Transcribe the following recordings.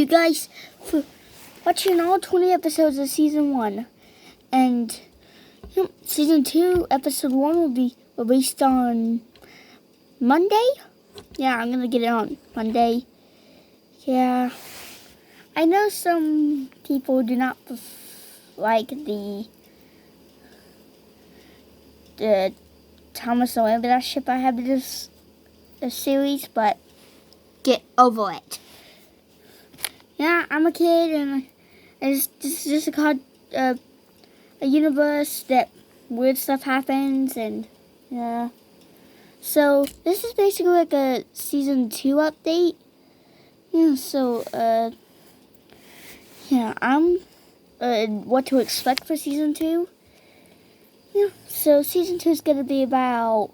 you guys for watching all 20 episodes of Season 1. And Season 2, Episode 1 will be released on Monday. Yeah, I'm going to get it on Monday. Yeah. I know some people do not like the Thomas and Lambda ship I have in this series, but get over it. Yeah, I'm a kid, and it's just a universe that weird stuff happens, and yeah. So this is basically like a Season 2 update. Yeah, so I'm what to expect for Season 2. Yeah, so Season 2 is gonna be about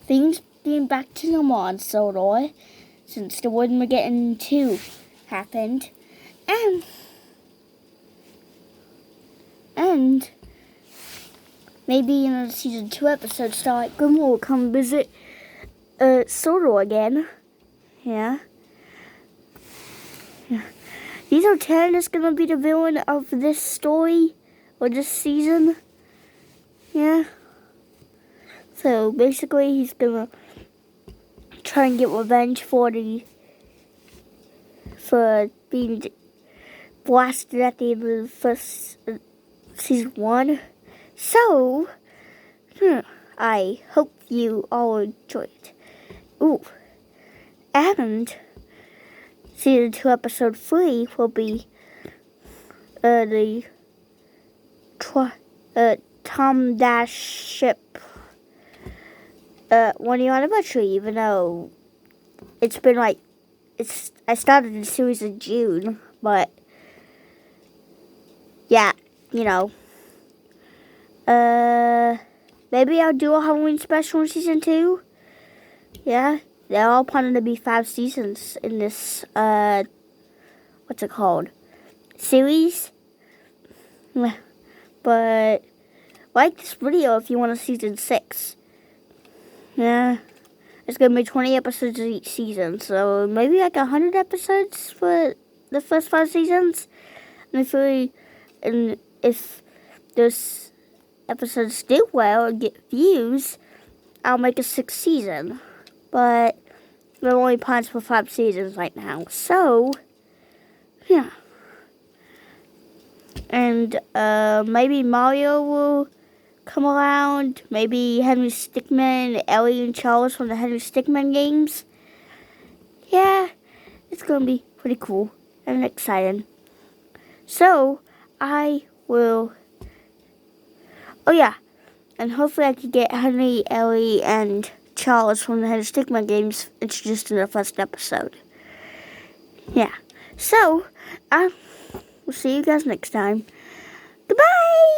things being back to normal on Sodor, since the Armageddon 2 happened, and maybe in a Season 2 episode, Starlight Glimmer will come visit Sodor again. Yeah. Diesel 10 is gonna be the villain of this story or this season. Yeah. So basically, he's gonna try and get revenge for being blasted at the end of the first Season 1. So, I hope you all enjoy it. Ooh. And Season 2, Episode 3 will be the Tom Dash ship running on anniversary, even though it's been I started the series in June, but yeah, maybe I'll do a Halloween special in Season 2. Yeah, they're all planning to be 5 seasons in this, what's it called? Series. But like this video if you want a Season 6. Yeah. It's going to be 20 episodes each season, so maybe like 100 episodes for the first 5 seasons. And if those episodes do well and get views, I'll make a 6th season. But there are only plans for 5 seasons right now, so yeah. And maybe Mario will come around. Maybe Henry Stickmin, Ellie and Charles from the Henry Stickmin games. Yeah, it's gonna be pretty cool and exciting. So I will. Oh yeah, and hopefully I can get Henry, Ellie, and Charles from the Henry Stickmin games introduced in the first episode. Yeah. So we'll see you guys next time. Goodbye!